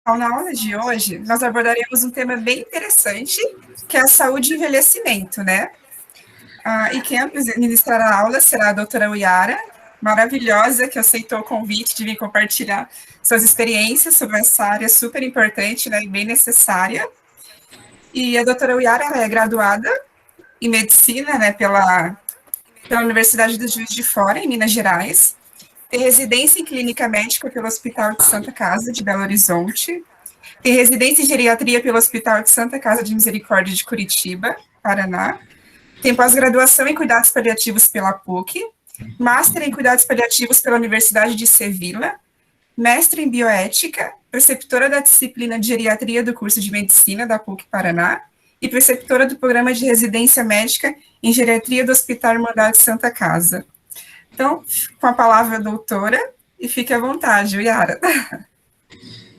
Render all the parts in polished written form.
Então, na aula de hoje, nós abordaremos um tema bem interessante, que é a saúde e envelhecimento, né? E quem ministrar a aula será a doutora Uyara, maravilhosa, que aceitou o convite de vir compartilhar suas experiências sobre essa área super importante, né, e bem necessária. E a doutora Uyara é graduada em medicina, né, pela Universidade do Juiz de Fora, em Minas Gerais. Tem residência em clínica médica pelo Hospital de Santa Casa, de Belo Horizonte. Tem residência em geriatria pelo Hospital de Santa Casa de Misericórdia de Curitiba, Paraná. Tem pós-graduação em cuidados paliativos pela PUC, master em cuidados paliativos pela Universidade de Sevilla, mestre em bioética, preceptora da disciplina de geriatria do curso de medicina da PUC Paraná e preceptora do programa de residência médica em geriatria do Hospital Irmandade Santa Casa. Então, com a palavra, doutora, e fique à vontade, Yara.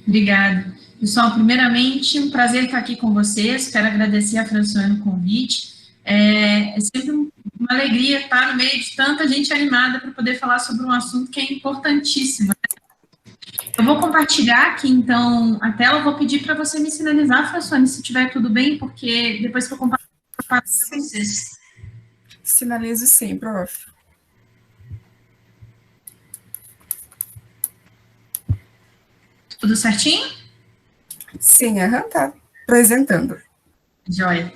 Obrigada. Pessoal, primeiramente, um prazer estar aqui com vocês, quero agradecer a Francione o convite, é sempre uma alegria estar no meio de tanta gente animada para poder falar sobre um assunto que é importantíssimo. Eu vou compartilhar aqui, então, a tela, eu vou pedir para você me sinalizar, Francione, se tiver tudo bem, porque depois que eu compartilho para vocês. Sinalizo sim, prof. Tudo certinho? Sim, tá apresentando. Joia.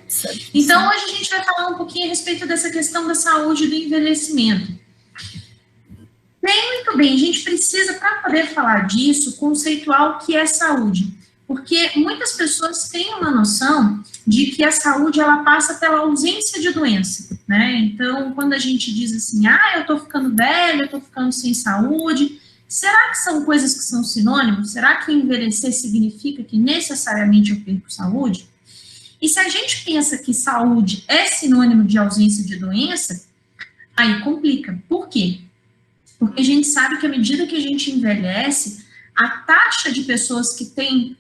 Então, hoje a gente vai falar um pouquinho a respeito dessa questão da saúde e do envelhecimento. Bem, muito bem, a gente precisa, para poder falar disso, conceituar o que é saúde. Porque muitas pessoas têm uma noção de que a saúde, ela passa pela ausência de doença, né? Então, quando a gente diz assim, eu tô ficando velho, eu tô ficando sem saúde, será que são coisas que são sinônimos? Será que envelhecer significa que necessariamente eu perco saúde? E se a gente pensa que saúde é sinônimo de ausência de doença, aí complica. Por quê? Porque a gente sabe que à medida que a gente envelhece, a taxa de pessoas que têm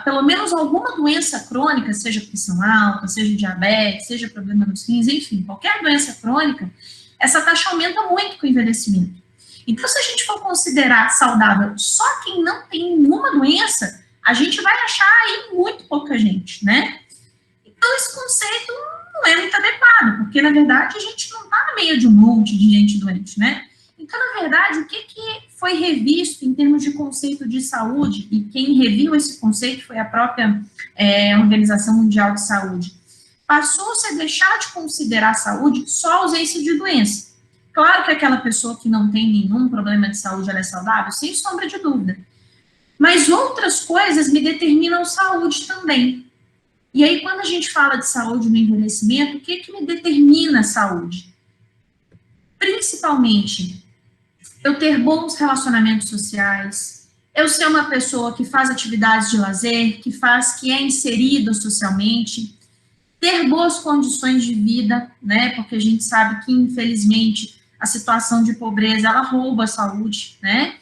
pelo menos alguma doença crônica, seja pressão alta, seja diabetes, seja problema nos rins, enfim, qualquer doença crônica, essa taxa aumenta muito com o envelhecimento. Então, se a gente for considerar saudável só quem não tem nenhuma doença, a gente vai achar aí muito pouca gente, né? Então, esse conceito não é muito adequado, porque, na verdade, a gente não está no meio de um monte de gente doente, né? Então, na verdade, o que foi revisto em termos de conceito de saúde, e quem reviu esse conceito foi a própria Organização Mundial de Saúde, passou-se a deixar de considerar a saúde só a ausência de doença. Claro que aquela pessoa que não tem nenhum problema de saúde, ela é saudável, sem sombra de dúvida. Mas outras coisas me determinam saúde também. E aí, quando a gente fala de saúde no envelhecimento, o que me determina a saúde? Principalmente, eu ter bons relacionamentos sociais, eu ser uma pessoa que faz atividades de lazer, que é inserida socialmente, ter boas condições de vida, né, porque a gente sabe que, infelizmente, a situação de pobreza, ela rouba a saúde, né,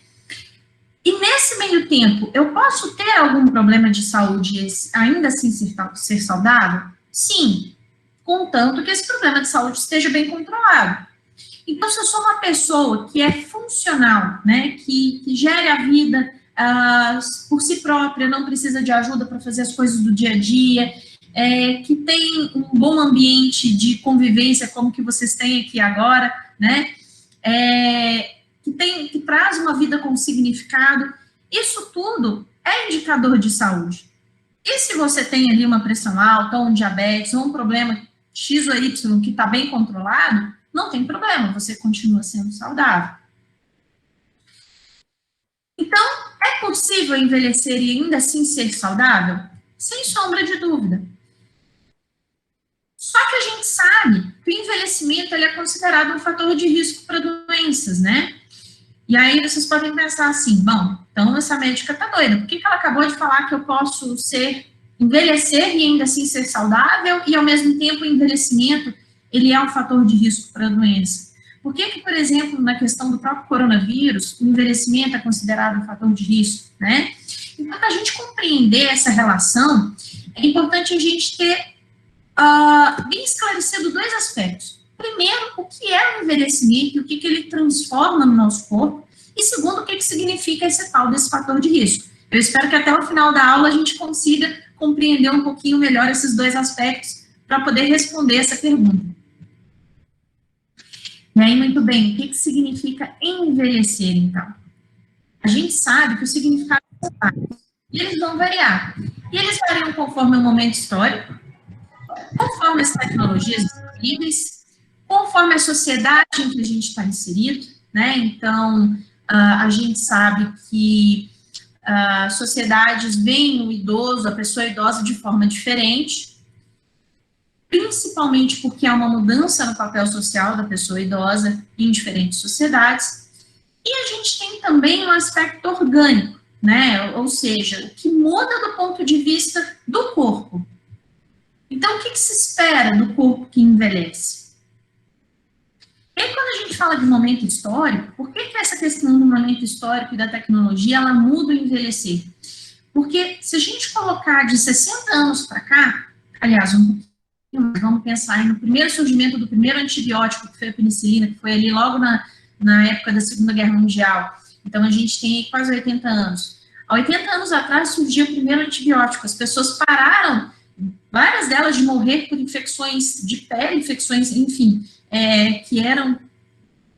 e nesse meio tempo, eu posso ter algum problema de saúde e ainda assim ser saudável? Sim, contanto que esse problema de saúde esteja bem controlado. Então, se eu sou uma pessoa que é funcional, né, que gere a vida por si própria, não precisa de ajuda para fazer as coisas do dia a dia, que tem um bom ambiente de convivência, como que vocês têm aqui agora, né, que traz uma vida com significado, isso tudo é indicador de saúde. E se você tem ali uma pressão alta, ou um diabetes, ou um problema X ou Y que está bem controlado, não tem problema, você continua sendo saudável. Então, é possível envelhecer e ainda assim ser saudável? Sem sombra de dúvida. Só que a gente sabe que o envelhecimento ele é considerado um fator de risco para doenças, né? E aí vocês podem pensar assim, bom, então essa médica tá doida, por que ela acabou de falar que eu posso envelhecer e ainda assim ser saudável e ao mesmo tempo o envelhecimento ele é um fator de risco para a doença? Por que, por exemplo, na questão do próprio coronavírus, o envelhecimento é considerado um fator de risco, né? Então, para a gente compreender essa relação, é importante a gente ter bem esclarecido dois aspectos. Primeiro, o que é o envelhecimento e o que ele transforma no nosso corpo. E segundo, o que significa esse tal desse fator de risco. Eu espero que até o final da aula a gente consiga compreender um pouquinho melhor esses dois aspectos para poder responder essa pergunta. E aí, muito bem, o que significa envelhecer, então? A gente sabe que o significado são vários, e eles vão variar. E eles variam conforme o momento histórico, conforme as tecnologias disponíveis, conforme a sociedade em que a gente está inserido, né? Então, a gente sabe que sociedades veem o idoso, a pessoa idosa, de forma diferente, principalmente porque há uma mudança no papel social da pessoa idosa em diferentes sociedades. E a gente tem também um aspecto orgânico, né? Ou seja, o que muda do ponto de vista do corpo. Então, o que se espera do corpo que envelhece? E aí, quando a gente fala de momento histórico, por que essa questão do momento histórico e da tecnologia, ela muda o envelhecer? Porque se a gente colocar de 60 anos para cá, aliás, um pouquinho, vamos pensar no primeiro surgimento do primeiro antibiótico, que foi a penicilina, que foi ali logo na época da Segunda Guerra Mundial. Então, a gente tem quase 80 anos. Há 80 anos atrás surgiu o primeiro antibiótico. As pessoas pararam, várias delas, de morrer por infecções de pele, infecções, enfim, que eram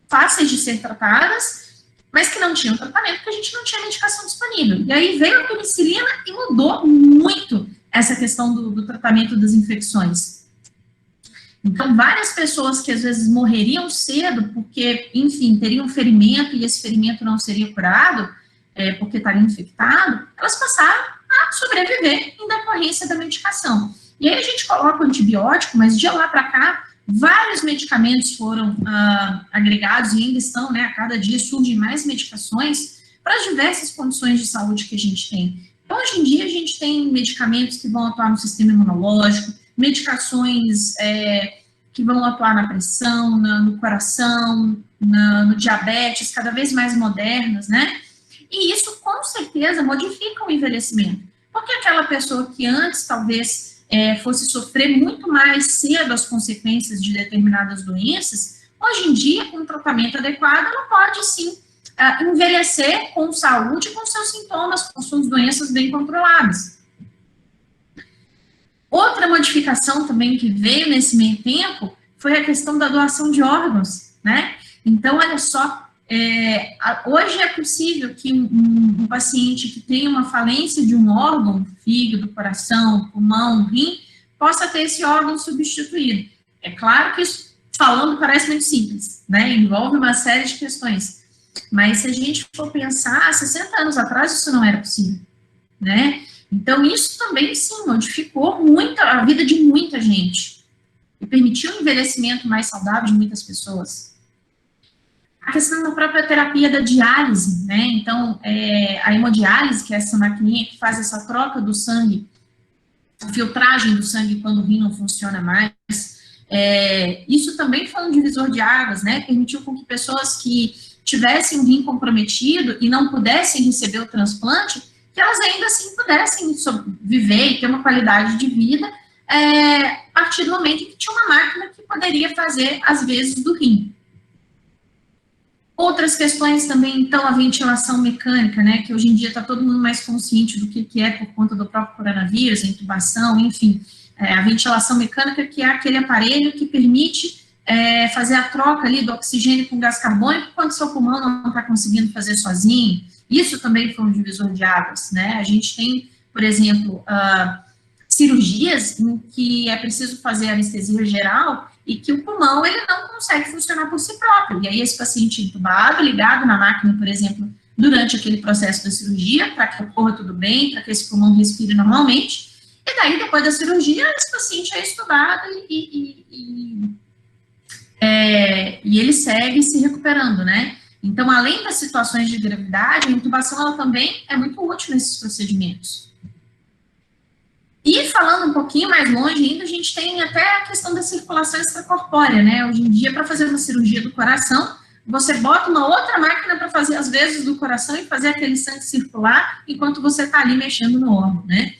fáceis de ser tratadas, mas que não tinham tratamento, porque a gente não tinha medicação disponível. E aí veio a penicilina e mudou muito essa questão do tratamento das infecções. Então, várias pessoas que às vezes morreriam cedo porque, enfim, teriam um ferimento e esse ferimento não seria curado, porque estaria infectado, elas passaram a sobreviver em decorrência da medicação. E aí a gente coloca o antibiótico, mas de lá para cá, vários medicamentos foram agregados e ainda estão, né, a cada dia surgem mais medicações para as diversas condições de saúde que a gente tem. Então, hoje em dia, a gente tem medicamentos que vão atuar no sistema imunológico, medicações que vão atuar na pressão, no coração, no diabetes, cada vez mais modernas, né? E isso, com certeza, modifica o envelhecimento. Porque aquela pessoa que antes, talvez, fosse sofrer muito mais cedo as consequências de determinadas doenças, hoje em dia, com um tratamento adequado, ela pode, sim, envelhecer com saúde, com seus sintomas, com suas doenças bem controladas. Outra modificação também que veio nesse meio tempo foi a questão da doação de órgãos, né? Então, olha só, hoje é possível que um paciente que tenha uma falência de um órgão, fígado, coração, pulmão, rim, possa ter esse órgão substituído. É claro que isso, falando, parece muito simples, né? Envolve uma série de questões. Mas se a gente for pensar, 60 anos atrás isso não era possível, né? Então isso também, sim, modificou muito a vida de muita gente e permitiu um envelhecimento mais saudável de muitas pessoas. A questão da própria terapia da diálise, né? Então, a hemodiálise, que é essa maquininha que faz essa troca do sangue, a filtragem do sangue quando o rim não funciona mais, isso também foi um divisor de águas, né? Permitiu com que pessoas que tivessem um rim comprometido e não pudessem receber o transplante, que elas ainda assim pudessem viver e ter uma qualidade de vida a partir do momento em que tinha uma máquina que poderia fazer as vezes do rim. Outras questões também, então, a ventilação mecânica, né, que hoje em dia está todo mundo mais consciente do que é por conta do próprio coronavírus, a intubação, enfim, a ventilação mecânica, que é aquele aparelho que permite fazer a troca ali do oxigênio com gás carbônico quando seu pulmão não está conseguindo fazer sozinho. Isso também foi um divisor de águas, né? A gente tem, por exemplo, cirurgias em que é preciso fazer anestesia geral e que o pulmão, ele não consegue funcionar por si próprio. E aí esse paciente entubado, ligado na máquina, por exemplo, durante aquele processo da cirurgia, para que ocorra tudo bem, para que esse pulmão respire normalmente. E daí, depois da cirurgia, esse paciente é estudado e ele segue se recuperando, né? Então, além das situações de gravidade, a intubação ela também é muito útil nesses procedimentos. E falando um pouquinho mais longe ainda, a gente tem até a questão da circulação extracorpórea, né? Hoje em dia, para fazer uma cirurgia do coração, você bota uma outra máquina para fazer as vezes do coração e fazer aquele sangue circular enquanto você está ali mexendo no órgão, né?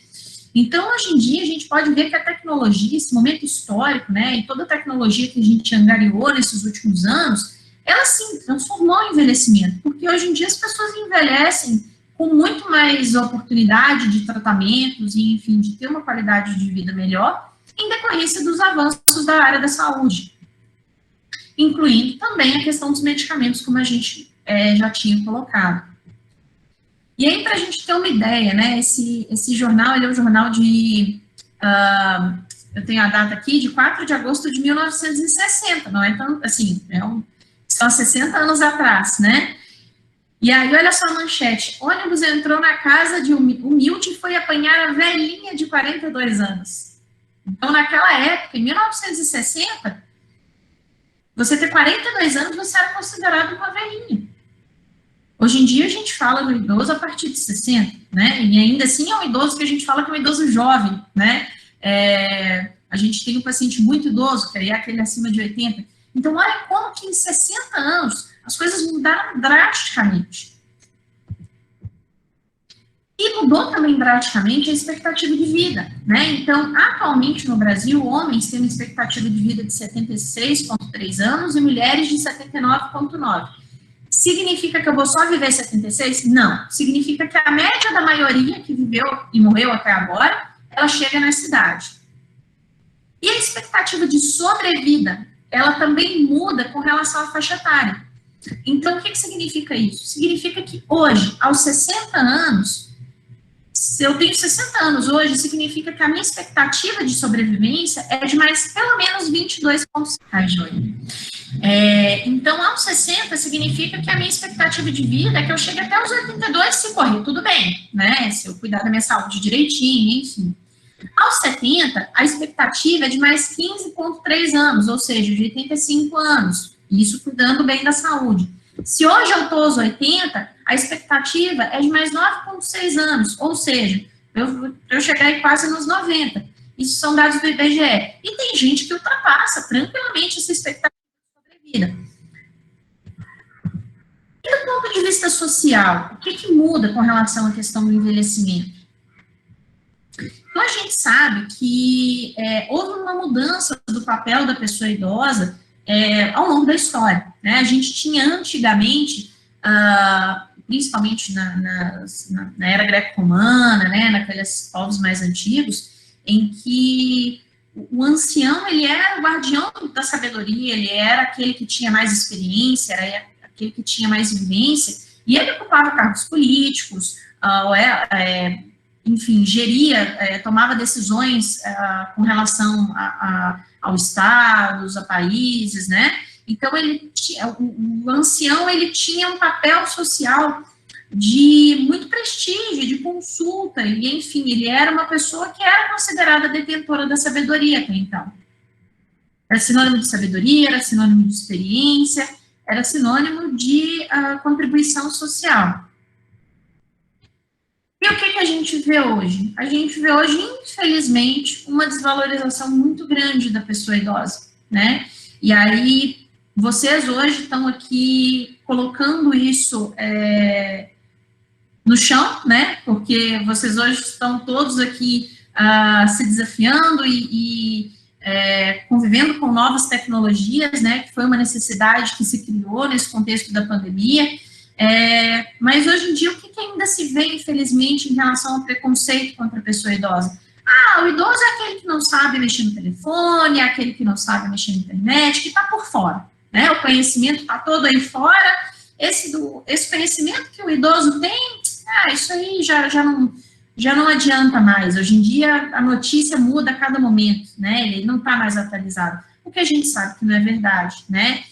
Então, hoje em dia, a gente pode ver que a tecnologia, esse momento histórico, né, e toda a tecnologia que a gente angariou nesses últimos anos, ela sim transformou o envelhecimento, porque hoje em dia as pessoas envelhecem com muito mais oportunidade de tratamentos e, enfim, de ter uma qualidade de vida melhor, em decorrência dos avanços da área da saúde, incluindo também a questão dos medicamentos, como a gente já tinha colocado. E aí, para a gente ter uma ideia, né, esse jornal, ele é um jornal de, eu tenho a data aqui, de 4 de agosto de 1960, não é tão, assim, são 60 anos atrás, né? E aí, olha só a manchete, ônibus entrou na casa de humilde e foi apanhar a velhinha de 42 anos. Então, naquela época, em 1960, você ter 42 anos, você era considerado uma velhinha. Hoje em dia, a gente fala do idoso a partir de 60, né? E ainda assim, é um idoso que a gente fala que é um idoso jovem, né? A gente tem um paciente muito idoso, que é aquele acima de 80. Então, olha como que em 60 anos as coisas mudaram drasticamente. E mudou também drasticamente a expectativa de vida, né? Então, atualmente no Brasil, homens têm uma expectativa de vida de 76,3 anos e mulheres de 79,9. Significa que eu vou só viver 76? Não. Significa que a média da maioria que viveu e morreu até agora, ela chega nessa idade. E a expectativa de sobrevida, ela também muda com relação à faixa etária. Então, o que significa isso? Significa que hoje, aos 60 anos, se eu tenho 60 anos hoje, significa que a minha expectativa de sobrevivência é de mais pelo menos 22,5. Então, aos 60, significa que a minha expectativa de vida é que eu chegue até os 82 se correr tudo bem, né? Se eu cuidar da minha saúde direitinho, enfim. Aos 70, a expectativa é de mais 15,3 anos, ou seja, de 85 anos. Isso cuidando bem da saúde. Se hoje eu estou aos 80, a expectativa é de mais 9,6 anos, ou seja, eu chegar aí quase nos 90. Isso são dados do IBGE. E tem gente que ultrapassa tranquilamente essa expectativa de sobrevida. E do ponto de vista social, o que muda com relação à questão do envelhecimento? Então, a gente sabe que houve uma mudança do papel da pessoa idosa ao longo da história, né? A gente tinha antigamente, principalmente na era greco-romana, né, naqueles povos mais antigos, em que o ancião, ele era o guardião da sabedoria, ele era aquele que tinha mais experiência, era aquele que tinha mais vivência, e ele ocupava cargos políticos, enfim, geria, tomava decisões com relação ao estados, a países, né? Então, o ancião, ele tinha um papel social de muito prestígio, de consulta, e, enfim, ele era uma pessoa que era considerada detentora da sabedoria até então. Era sinônimo de sabedoria, era sinônimo de experiência, era sinônimo de contribuição social. E o que a gente vê hoje? A gente vê hoje, infelizmente, uma desvalorização muito grande da pessoa idosa, né? E aí, vocês hoje estão aqui colocando isso no chão, né? Porque vocês hoje estão todos aqui se desafiando e convivendo com novas tecnologias, né? Que foi uma necessidade que se criou nesse contexto da pandemia. Mas hoje em dia, o que ainda se vê, infelizmente, em relação ao preconceito contra a pessoa idosa? O idoso é aquele que não sabe mexer no telefone, é aquele que não sabe mexer na internet, que está por fora, né? O conhecimento está todo aí fora, esse conhecimento que o idoso tem, isso aí já não adianta mais. Hoje em dia, a notícia muda a cada momento, né? Ele não está mais atualizado, o que a gente sabe que não é verdade, né?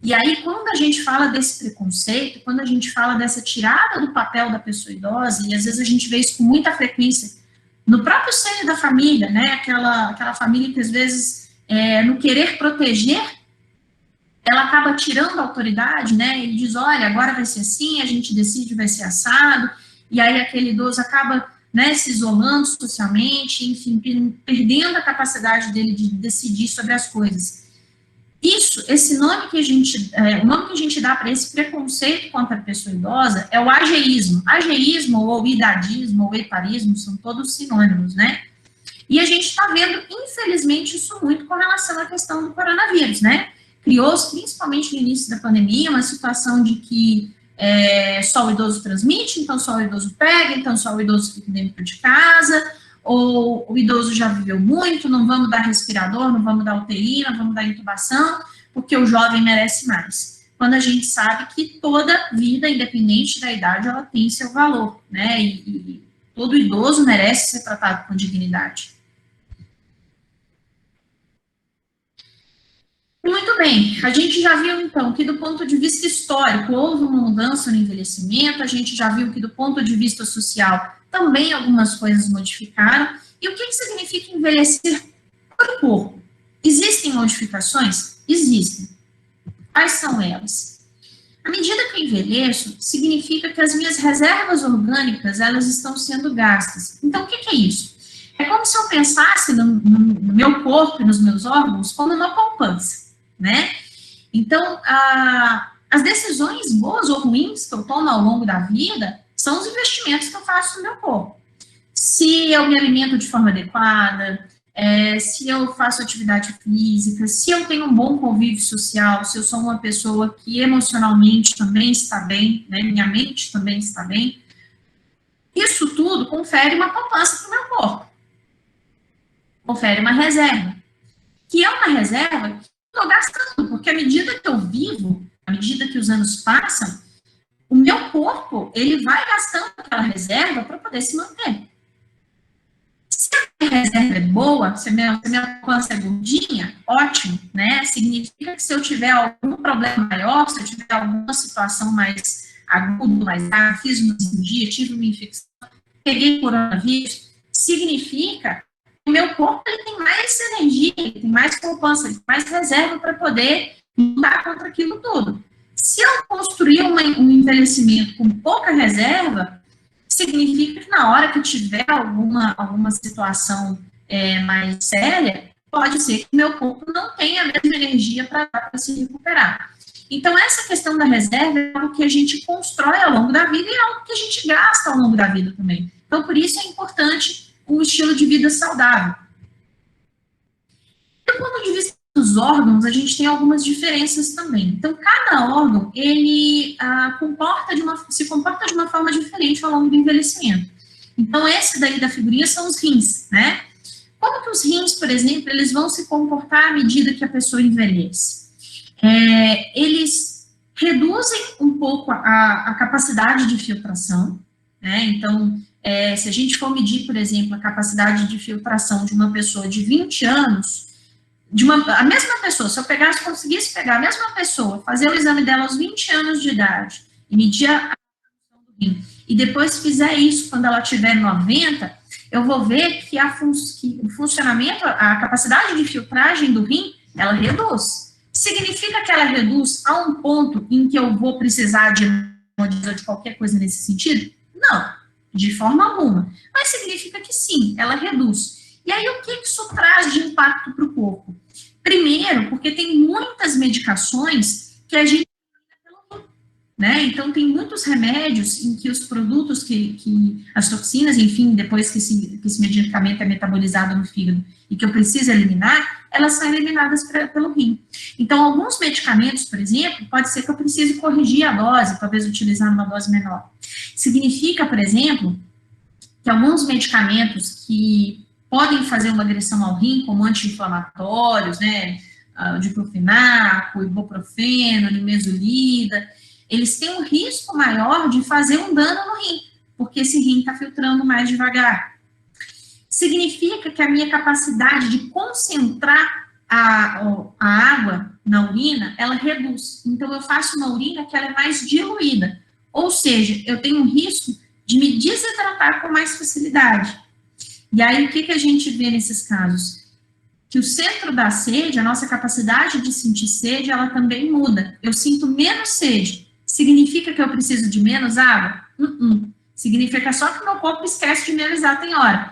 E aí, quando a gente fala desse preconceito, quando a gente fala dessa tirada do papel da pessoa idosa, e às vezes a gente vê isso com muita frequência no próprio seio da família, né? Aquela família que às vezes, no querer proteger, ela acaba tirando a autoridade, né? Ele diz, olha, agora vai ser assim, a gente decide, vai ser assado, e aí aquele idoso acaba, né, se isolando socialmente, enfim, perdendo a capacidade dele de decidir sobre as coisas. Esse nome que o nome que a gente dá para esse preconceito contra a pessoa idosa é o ageísmo. Ageísmo, ou idadismo, ou etarismo, são todos sinônimos, né? E a gente está vendo, infelizmente, isso muito com relação à questão do coronavírus, né? Criou-se, principalmente no início da pandemia, uma situação de que só o idoso transmite, então só o idoso pega, então só o idoso fica dentro de casa, ou o idoso já viveu muito, não vamos dar respirador, não vamos dar UTI, não vamos dar intubação, porque o jovem merece mais. Quando a gente sabe que toda vida, independente da idade, ela tem seu valor, né? E todo idoso merece ser tratado com dignidade. Muito bem, a gente já viu, então, que do ponto de vista histórico houve uma mudança no envelhecimento, a gente já viu que do ponto de vista social também algumas coisas modificaram. E o que significa envelhecer para o corpo? Existem modificações? Existem. Quais são elas? À medida que eu envelheço, significa que as minhas reservas orgânicas, elas estão sendo gastas. Então, o que é isso? É como se eu pensasse no meu corpo e nos meus órgãos como uma poupança. Né? Então, as decisões boas ou ruins que eu tomo ao longo da vida são os investimentos que eu faço no meu corpo. Se eu me alimento de forma adequada, se eu faço atividade física, se eu tenho um bom convívio social, se eu sou uma pessoa que emocionalmente também está bem, né, minha mente também está bem, isso tudo confere uma poupança para o meu corpo. Confere uma reserva. Que é uma reserva estou gastando, porque à medida que eu vivo, à medida que os anos passam, o meu corpo, ele vai gastando aquela reserva para poder se manter. Se a reserva é boa, se a minha poupança é gordinha, ótimo, né? Significa que se eu tiver algum problema maior, se eu tiver alguma situação mais aguda, mais grave, fiz uma cirurgia, tive uma infecção, peguei coronavírus, significa o meu corpo ele tem mais energia, ele tem mais poupança, ele tem mais reserva para poder lutar contra aquilo tudo. Se eu construir um envelhecimento com pouca reserva, significa que na hora que tiver alguma situação mais séria, pode ser que meu corpo não tenha a mesma energia para se recuperar. Então, essa questão da reserva é algo que a gente constrói ao longo da vida e é algo que a gente gasta ao longo da vida também. Então, por isso é importante um estilo de vida saudável. Do ponto de vista dos órgãos, a gente tem algumas diferenças também. Então, cada órgão, ele se comporta de uma forma diferente ao longo do envelhecimento. Então, esse daí da figurinha são os rins, né? Como que os rins, por exemplo, eles vão se comportar à medida que a pessoa envelhece? Eles reduzem um pouco a capacidade de filtração, né? Então, se a gente for medir, por exemplo, a capacidade de filtração de uma pessoa de 20 anos, a mesma pessoa, se eu conseguisse pegar a mesma pessoa, fazer o exame dela aos 20 anos de idade, e medir a função do rim, e depois fizer isso quando ela tiver 90, eu vou ver que o funcionamento, a capacidade de filtragem do rim, ela reduz. Significa que ela reduz a um ponto em que eu vou precisar de qualquer coisa nesse sentido? Não. De forma alguma, mas significa que sim, ela reduz. E aí, o que isso traz de impacto para o corpo? Primeiro, porque tem muitas medicações que a gente né? Então, tem muitos remédios em que os produtos, as toxinas, enfim, depois que esse medicamento é metabolizado no fígado e que eu preciso eliminar, elas são eliminadas pelo rim. Então, alguns medicamentos, por exemplo, pode ser que eu precise corrigir a dose, talvez utilizar uma dose menor. Significa, por exemplo, que alguns medicamentos que podem fazer uma agressão ao rim, como anti-inflamatórios, né, diclofenaco, ibuprofeno, nimesulida, eles têm um risco maior de fazer um dano no rim, porque esse rim está filtrando mais devagar. Significa que a minha capacidade de concentrar a água na urina, ela reduz. Então, eu faço uma urina que ela é mais diluída. Ou seja, eu tenho um risco de me desidratar com mais facilidade. E aí, o que a gente vê nesses casos? Que o centro da sede, a nossa capacidade de sentir sede, ela também muda. Eu sinto menos sede. Significa que eu preciso de menos água? Significa só que meu corpo esquece de me avisar tem hora.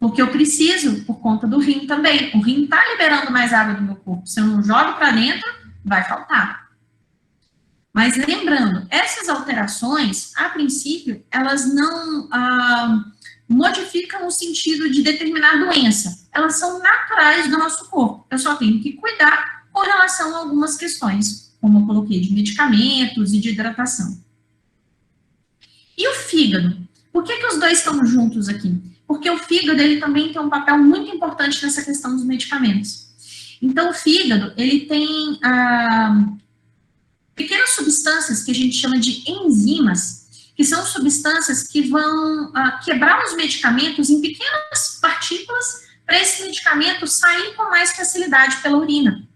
Porque eu preciso, por conta do rim também. O rim está liberando mais água do meu corpo. Se eu não jogo para dentro, vai faltar. Mas lembrando, essas alterações, a princípio, elas não modificam o sentido de determinar doença. Elas são naturais do nosso corpo. Eu só tenho que cuidar com relação a algumas questões, como eu coloquei, de medicamentos e de hidratação. E o fígado? Por que os dois estão juntos aqui? Porque o fígado, ele também tem um papel muito importante nessa questão dos medicamentos. Então, o fígado, ele tem pequenas substâncias que a gente chama de enzimas, que são substâncias que vão quebrar os medicamentos em pequenas partículas para esse medicamento sair com mais facilidade pela urina.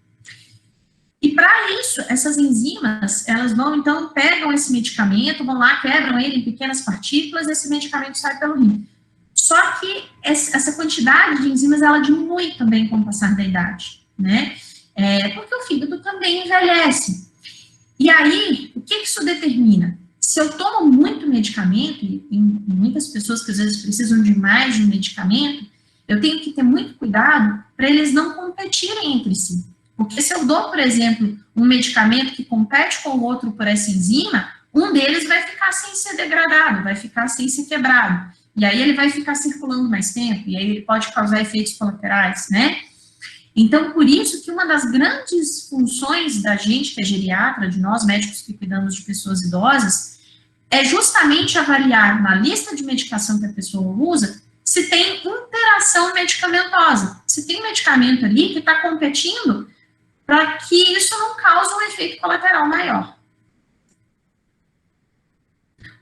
E para isso, essas enzimas, elas vão, então, pegam esse medicamento, vão lá, quebram ele em pequenas partículas, e esse medicamento sai pelo rim. Só que essa quantidade de enzimas, ela diminui também com o passar da idade, né? Porque o fígado também envelhece. E aí, o que isso determina? Se eu tomo muito medicamento, e tem muitas pessoas que às vezes precisam de mais de um medicamento, eu tenho que ter muito cuidado para eles não competirem entre si. Porque se eu dou, por exemplo, um medicamento que compete com o outro por essa enzima, um deles vai ficar sem ser degradado, vai ficar sem ser quebrado. E aí ele vai ficar circulando mais tempo, e aí ele pode causar efeitos colaterais, né? Então, por isso que uma das grandes funções da gente, que é geriatra, de nós médicos que cuidamos de pessoas idosas, é justamente avaliar na lista de medicação que a pessoa usa, se tem interação medicamentosa, se tem medicamento ali que está competindo para que isso não cause um efeito colateral maior.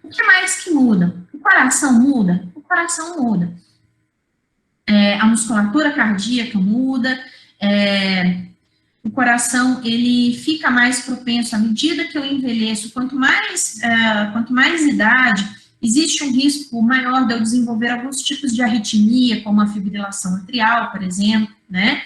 O que mais que muda? O coração muda? O coração muda. A musculatura cardíaca muda, o coração, ele fica mais propenso, à medida que eu envelheço, quanto mais idade, existe um risco maior de eu desenvolver alguns tipos de arritmia, como a fibrilação atrial, por exemplo, né?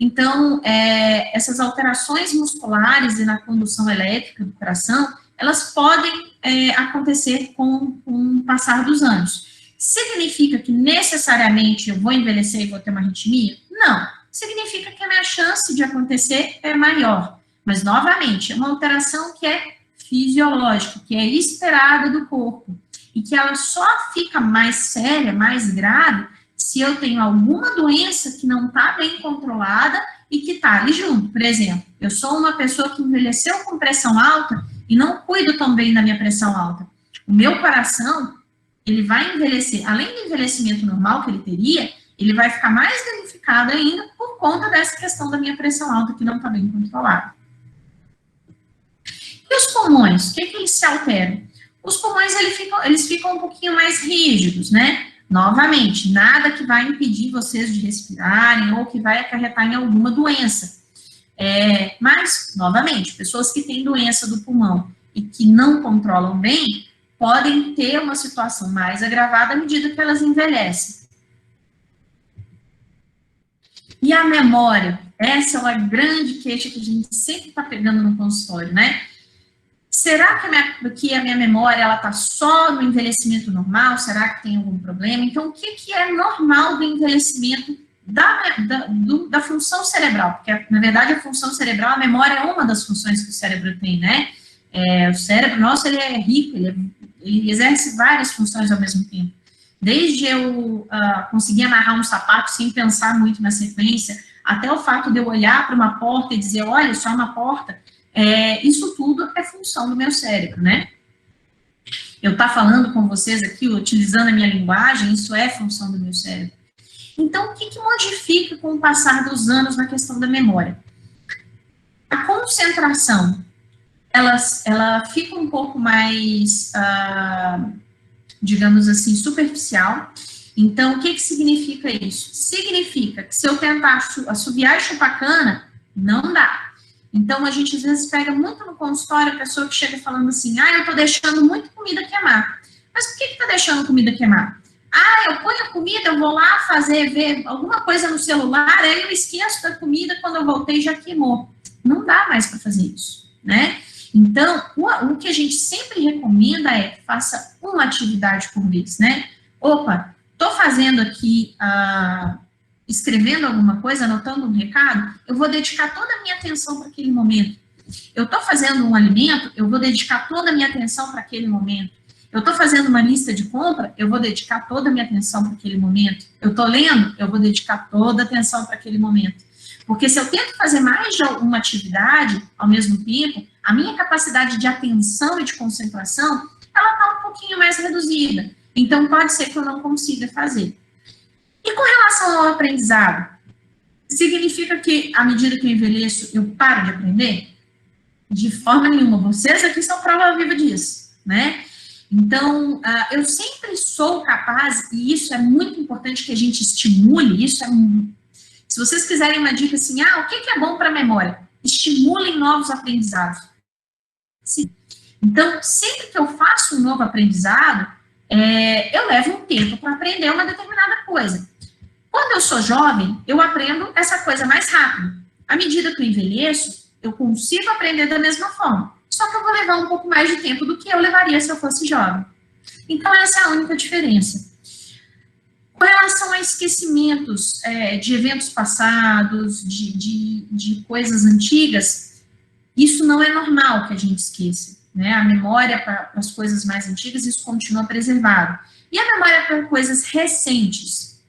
Então, essas alterações musculares e na condução elétrica do coração, elas podem acontecer com o passar dos anos. Significa que necessariamente eu vou envelhecer e vou ter uma arritmia? Não. Significa que a minha chance de acontecer é maior. Mas, novamente, é uma alteração que é fisiológica, que é esperada do corpo. E que ela só fica mais séria, mais grave, se eu tenho alguma doença que não está bem controlada e que está ali junto. Por exemplo, eu sou uma pessoa que envelheceu com pressão alta e não cuido tão bem da minha pressão alta. O meu coração, ele vai envelhecer, além do envelhecimento normal que ele teria, ele vai ficar mais danificado ainda por conta dessa questão da minha pressão alta que não está bem controlada. E os pulmões, o que eles se alteram? Os pulmões, eles ficam um pouquinho mais rígidos, né? Novamente, nada que vai impedir vocês de respirarem ou que vai acarretar em alguma doença. Mas, novamente, pessoas que têm doença do pulmão e que não controlam bem, podem ter uma situação mais agravada à medida que elas envelhecem. E a memória? Essa é uma grande queixa que a gente sempre está pegando no consultório, né? Será que a minha memória está só no envelhecimento normal? Será que tem algum problema? Então, o que é normal do envelhecimento da função cerebral? Porque, na verdade, a função cerebral, a memória é uma das funções que o cérebro tem, né? O cérebro nosso, ele é rico, ele exerce várias funções ao mesmo tempo. Desde eu conseguir amarrar um sapato sem pensar muito na sequência, até o fato de eu olhar para uma porta e dizer, olha, só uma porta, isso tudo é função do meu cérebro, né? Eu estar falando com vocês aqui, utilizando a minha linguagem, isso é função do meu cérebro. Então, o que modifica com o passar dos anos na questão da memória? A concentração, ela fica um pouco mais, digamos assim, superficial. Então, o que significa isso? Significa que se eu tentar assoviar e chupar cana, não dá. Então, a gente às vezes pega muito no consultório a pessoa que chega falando assim, eu tô deixando muito comida queimar. Mas por que tá deixando comida queimar? Eu ponho a comida, eu vou lá ver alguma coisa no celular, aí eu esqueço da comida, quando eu voltei já queimou. Não dá mais para fazer isso, né? Então, o que a gente sempre recomenda é que faça uma atividade por vez, né? Opa, tô fazendo aqui escrevendo alguma coisa, anotando um recado, eu vou dedicar toda a minha atenção para aquele momento. Eu estou fazendo um alimento, eu vou dedicar toda a minha atenção para aquele momento. Eu estou fazendo uma lista de compra, eu vou dedicar toda a minha atenção para aquele momento. Eu estou lendo, eu vou dedicar toda a atenção para aquele momento. Porque se eu tento fazer mais de uma atividade ao mesmo tempo, a minha capacidade de atenção e de concentração, ela está um pouquinho mais reduzida. Então, pode ser que eu não consiga fazer. E com relação ao aprendizado, significa que, à medida que eu envelheço, eu paro de aprender? De forma nenhuma. Vocês aqui são prova viva disso, né? Então, eu sempre sou capaz, e isso é muito importante que a gente estimule, se vocês quiserem uma dica assim, o que é bom para a memória? Estimulem novos aprendizados. Sim. Então, sempre que eu faço um novo aprendizado, eu levo um tempo para aprender uma determinada coisa. Quando eu sou jovem, eu aprendo essa coisa mais rápido. À medida que eu envelheço, eu consigo aprender da mesma forma. Só que eu vou levar um pouco mais de tempo do que eu levaria se eu fosse jovem. Então, essa é a única diferença. Com relação a esquecimentos de eventos passados, de coisas antigas, isso não é normal que a gente esqueça, né? A memória para as coisas mais antigas, isso continua preservado. E a memória para coisas recentes,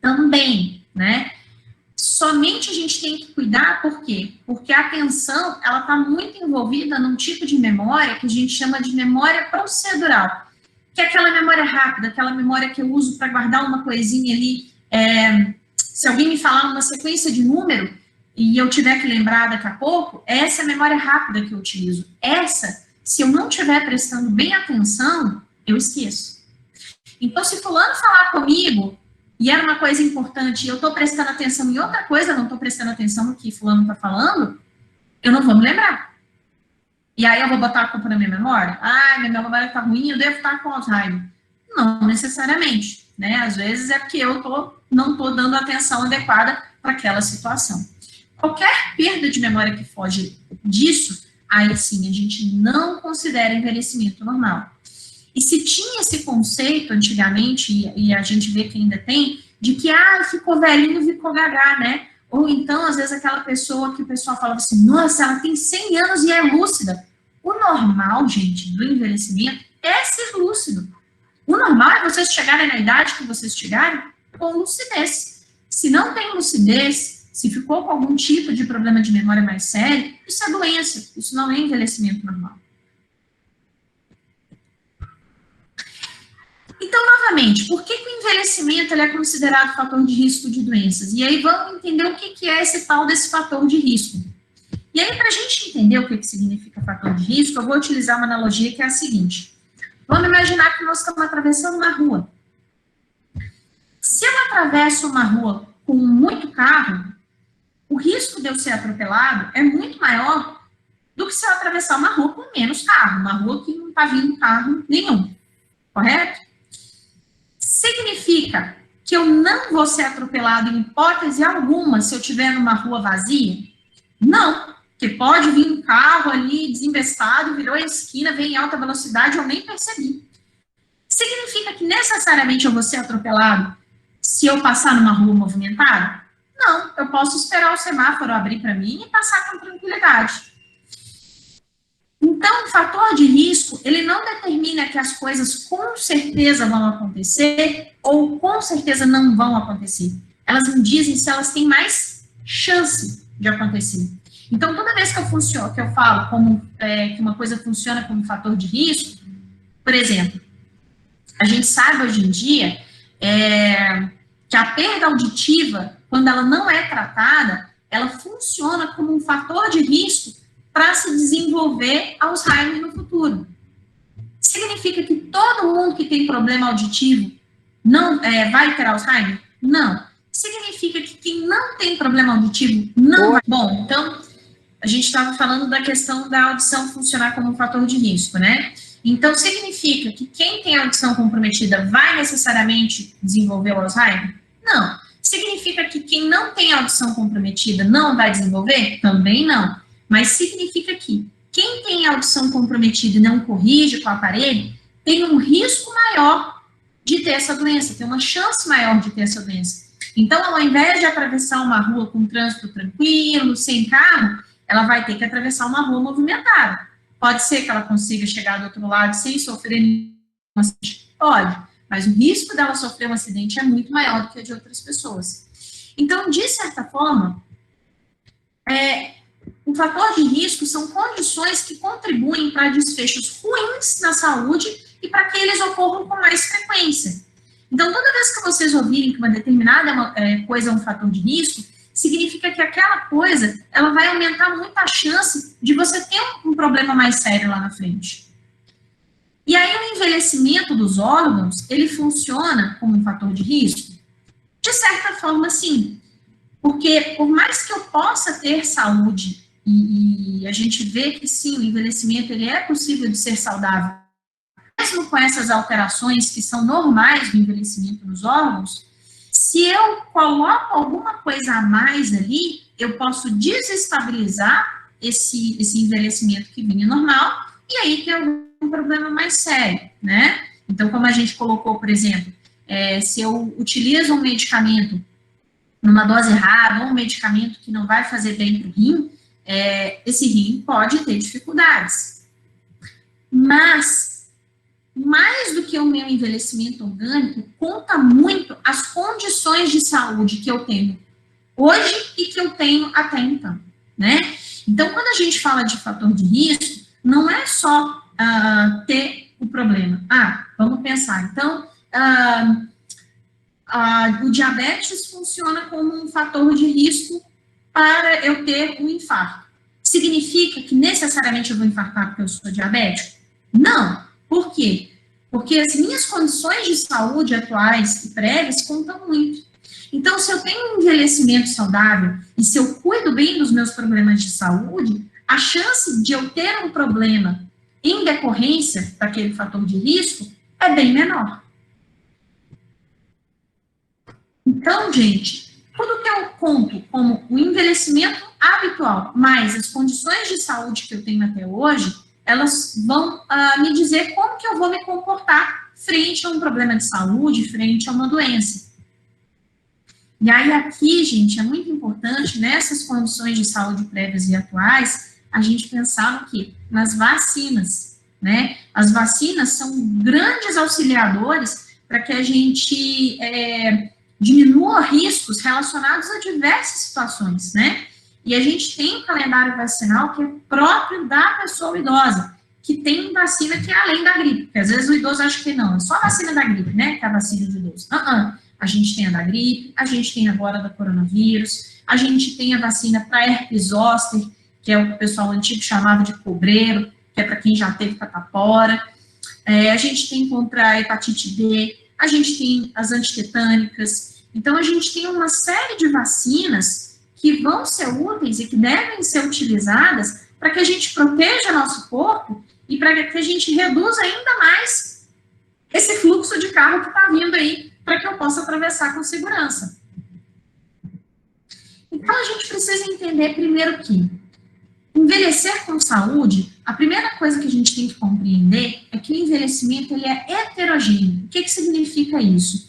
também, né? Somente a gente tem que cuidar, por quê? Porque a atenção, ela está muito envolvida num tipo de memória que a gente chama de memória procedural, que é aquela memória rápida, aquela memória que eu uso para guardar uma coisinha ali. Se alguém me falar uma sequência de número e eu tiver que lembrar daqui a pouco, essa é a memória rápida que eu utilizo. Essa, se eu não estiver prestando bem atenção, eu esqueço. Então, se fulano falar comigo e era uma coisa importante, e eu estou prestando atenção em outra coisa, não estou prestando atenção no que fulano está falando, eu não vou me lembrar. E aí eu vou botar a culpa na minha memória? Minha memória está ruim, eu devo estar com Alzheimer. Não necessariamente, né? Às vezes é porque eu não estou dando atenção adequada para aquela situação. Qualquer perda de memória que foge disso, aí sim, a gente não considera envelhecimento normal. E se tinha esse conceito antigamente, e a gente vê que ainda tem, de que, ficou velhinho, ficou gagá, né? Ou então, às vezes, aquela pessoa que o pessoal falava assim, nossa, ela tem 100 anos e é lúcida. O normal, gente, do envelhecimento é ser lúcido. O normal é vocês chegarem na idade que vocês chegarem com lucidez. Se não tem lucidez, se ficou com algum tipo de problema de memória mais sério, isso é doença, isso não é envelhecimento normal. Então, novamente, por que o envelhecimento ele é considerado fator de risco de doenças? E aí vamos entender o que é esse tal desse fator de risco. E aí, para a gente entender o que significa fator de risco, eu vou utilizar uma analogia que é a seguinte. Vamos imaginar que nós estamos atravessando uma rua. Se eu atravesso uma rua com muito carro, o risco de eu ser atropelado é muito maior do que se eu atravessar uma rua com menos carro, uma rua que não está vindo carro nenhum, correto? Significa que eu não vou ser atropelado em hipótese alguma se eu estiver numa rua vazia? Não, porque pode vir um carro ali desinvestado, virou a esquina, veio em alta velocidade, eu nem percebi. Significa que necessariamente eu vou ser atropelado se eu passar numa rua movimentada? Não, eu posso esperar o semáforo abrir para mim e passar com tranquilidade. Então, o fator de risco, ele não determina que as coisas com certeza vão acontecer ou com certeza não vão acontecer. Elas me dizem se elas têm mais chance de acontecer. Então, toda vez que eu falo que uma coisa funciona como fator de risco, por exemplo, a gente sabe hoje em dia que a perda auditiva, quando ela não é tratada, ela funciona como um fator de risco para se desenvolver Alzheimer no futuro. Significa que todo mundo que tem problema auditivo não vai ter Alzheimer? Não. Significa que quem não tem problema auditivo não vai. Bom, então, a gente estava falando da questão da audição funcionar como um fator de risco, né? Então, significa que quem tem audição comprometida vai necessariamente desenvolver o Alzheimer? Não. Significa que quem não tem audição comprometida não vai desenvolver? Também não. Mas significa que quem tem audição comprometida e não corrige com o aparelho tem um risco maior de ter essa doença, tem uma chance maior de ter essa doença. Então, ao invés de atravessar uma rua com trânsito tranquilo, sem carro, ela vai ter que atravessar uma rua movimentada. Pode ser que ela consiga chegar do outro lado sem sofrer nenhum acidente? Pode, mas o risco dela sofrer um acidente é muito maior do que o de outras pessoas. Então, de certa forma, o fator de risco são condições que contribuem para desfechos ruins na saúde e para que eles ocorram com mais frequência. Então, toda vez que vocês ouvirem que uma determinada coisa é um fator de risco, significa que aquela coisa, ela vai aumentar muito a chance de você ter um problema mais sério lá na frente. E aí, o envelhecimento dos órgãos, ele funciona como um fator de risco? De certa forma, sim. Porque, por mais que eu possa ter saúde, e a gente vê que, sim, o envelhecimento, ele é possível de ser saudável, mesmo com essas alterações que são normais do envelhecimento nos órgãos, se eu coloco alguma coisa a mais ali, eu posso desestabilizar esse envelhecimento que vinha normal, e aí ter um problema mais sério, né? Então, como a gente colocou, por exemplo, se eu utilizo um medicamento numa dose errada, ou um medicamento que não vai fazer bem para o rim, esse rim pode ter dificuldades. Mas, mais do que o meu envelhecimento orgânico, conta muito as condições de saúde que eu tenho hoje e que eu tenho até então, né? Então, quando a gente fala de fator de risco, não é só ter o problema. Vamos pensar. Então, o diabetes funciona como um fator de risco para eu ter um infarto. Significa que necessariamente eu vou infartar porque eu sou diabético? Não. Por quê? Porque as minhas condições de saúde atuais e prévias contam muito. Então, se eu tenho um envelhecimento saudável e se eu cuido bem dos meus problemas de saúde, a chance de eu ter um problema em decorrência daquele fator de risco é bem menor. Então, gente, tudo que eu conto como o envelhecimento habitual, mais as condições de saúde que eu tenho até hoje, elas vão me dizer como que eu vou me comportar frente a um problema de saúde, frente a uma doença. E aí aqui, gente, é muito importante, nessas condições de saúde prévias e atuais, a gente pensar no quê? Nas vacinas, né? As vacinas são grandes auxiliadores para que a gente diminua riscos relacionados a diversas situações, né? E a gente tem um calendário vacinal que é próprio da pessoa idosa, que tem vacina que é além da gripe, porque às vezes o idoso acha que não, é só a vacina da gripe, né, que é a vacina do idoso. A gente tem a da gripe, a gente tem agora da coronavírus, a gente tem a vacina para herpes zoster, que é o que o pessoal antigo chamava de cobreiro, que é para quem já teve catapora. A gente tem contra a hepatite B, a gente tem as antitetânicas. Então, a gente tem uma série de vacinas que vão ser úteis e que devem ser utilizadas para que a gente proteja nosso corpo e para que a gente reduza ainda mais esse fluxo de carro que está vindo aí, para que eu possa atravessar com segurança. Então, a gente precisa entender primeiro que envelhecer com saúde, a primeira coisa que a gente tem que compreender é que o envelhecimento ele é heterogêneo. O que significa isso?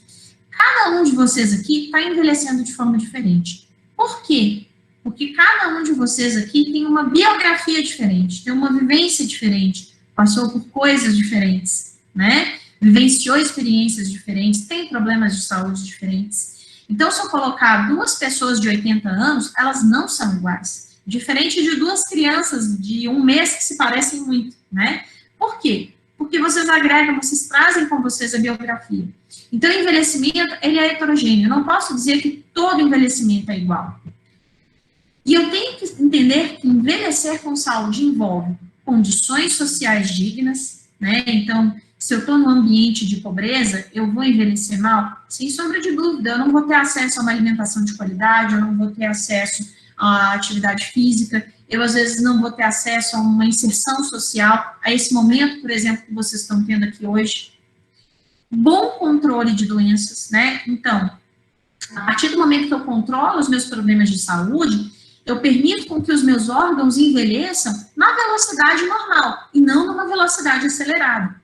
Cada um de vocês aqui está envelhecendo de forma diferente. Por quê? Porque cada um de vocês aqui tem uma biografia diferente, tem uma vivência diferente, passou por coisas diferentes, né? Vivenciou experiências diferentes, tem problemas de saúde diferentes. Então, se eu colocar duas pessoas de 80 anos, elas não são iguais. Diferente de duas crianças de 1 mês que se parecem muito, né? Por quê? Porque vocês agregam, vocês trazem com vocês a biografia. Então, o envelhecimento, ele é heterogêneo. Eu não posso dizer que todo envelhecimento é igual. E eu tenho que entender que envelhecer com saúde envolve condições sociais dignas, né? Então, se eu estou num ambiente de pobreza, eu vou envelhecer mal? Sem sombra de dúvida, eu não vou ter acesso a uma alimentação de qualidade, eu não vou ter acesso à atividade física, eu às vezes não vou ter acesso a uma inserção social, a esse momento, por exemplo, que vocês estão tendo aqui hoje. Bom controle de doenças, né? Então, a partir do momento que eu controlo os meus problemas de saúde, eu permito com que os meus órgãos envelheçam na velocidade normal e não numa velocidade acelerada.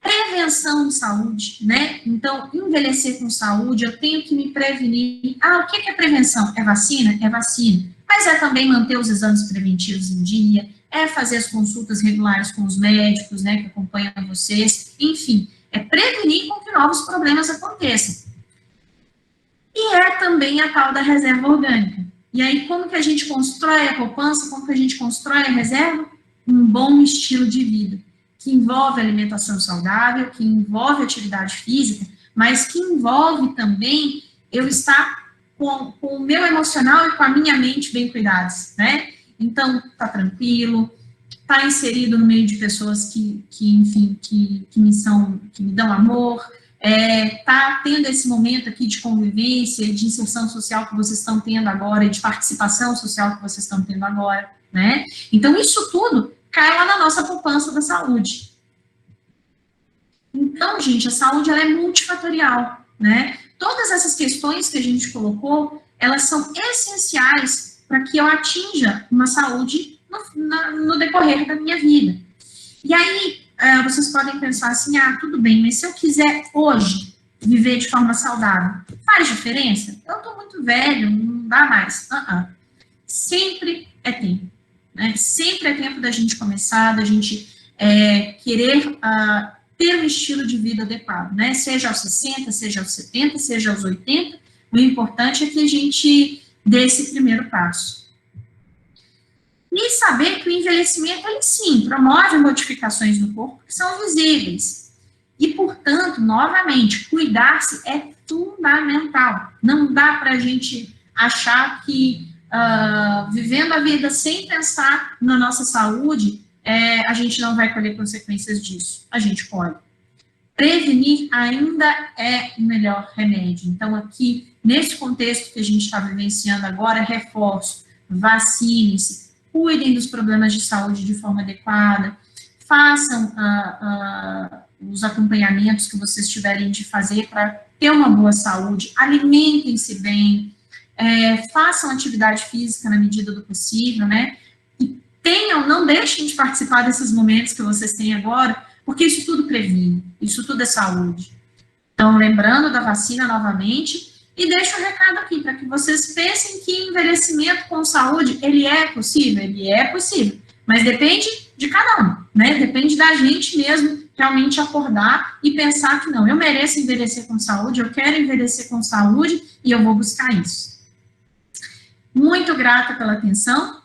Prevenção de saúde, né? Então, envelhecer com saúde, eu tenho que me prevenir. O que é prevenção? É vacina? É vacina. Mas é também manter os exames preventivos em dia, é fazer as consultas regulares com os médicos, né, que acompanham vocês, enfim, é prevenir com que novos problemas aconteçam. E é também a tal da reserva orgânica. E aí, como que a gente constrói a poupança, como que a gente constrói a reserva? Um bom estilo de vida, que envolve alimentação saudável, que envolve atividade física, mas que envolve também eu estar com o meu emocional e com a minha mente bem cuidados, né? Então, tá tranquilo, tá inserido no meio de pessoas enfim, que me dão amor, tá tendo esse momento aqui de convivência, de inserção social que vocês estão tendo agora, e de participação social que vocês estão tendo agora, né? Então, isso tudo cai lá na nossa poupança da saúde. Então, gente, a saúde, ela é multifatorial, né? Todas essas questões que a gente colocou, elas são essenciais para que eu atinja uma saúde no decorrer da minha vida. E aí, vocês podem pensar assim, tudo bem, mas se eu quiser hoje viver de forma saudável, faz diferença? Eu estou muito velho, não dá mais. Sempre é tempo, né? Sempre é tempo da gente começar, da gente querer ter um estilo de vida adequado, né? Seja aos 60, seja aos 70, seja aos 80, o importante é que a gente dê esse primeiro passo. E saber que o envelhecimento, ele sim, promove modificações no corpo que são visíveis. E, portanto, novamente, cuidar-se é fundamental. Não dá para a gente achar que vivendo a vida sem pensar na nossa saúde, a gente não vai colher consequências disso. A gente pode. Prevenir ainda é o melhor remédio. Então, aqui, nesse contexto que a gente está vivenciando agora, reforço, vacine-se, cuidem dos problemas de saúde de forma adequada, façam os acompanhamentos que vocês tiverem de fazer para ter uma boa saúde, alimentem-se bem, façam atividade física na medida do possível, né? E não deixem de participar desses momentos que vocês têm agora, porque isso tudo previne, isso tudo é saúde. Então, lembrando da vacina novamente, e deixo o recado aqui, para que vocês pensem que envelhecimento com saúde, ele é possível, mas depende de cada um, né? Depende da gente mesmo realmente acordar e pensar que não, eu mereço envelhecer com saúde, eu quero envelhecer com saúde e eu vou buscar isso. Muito grata pela atenção.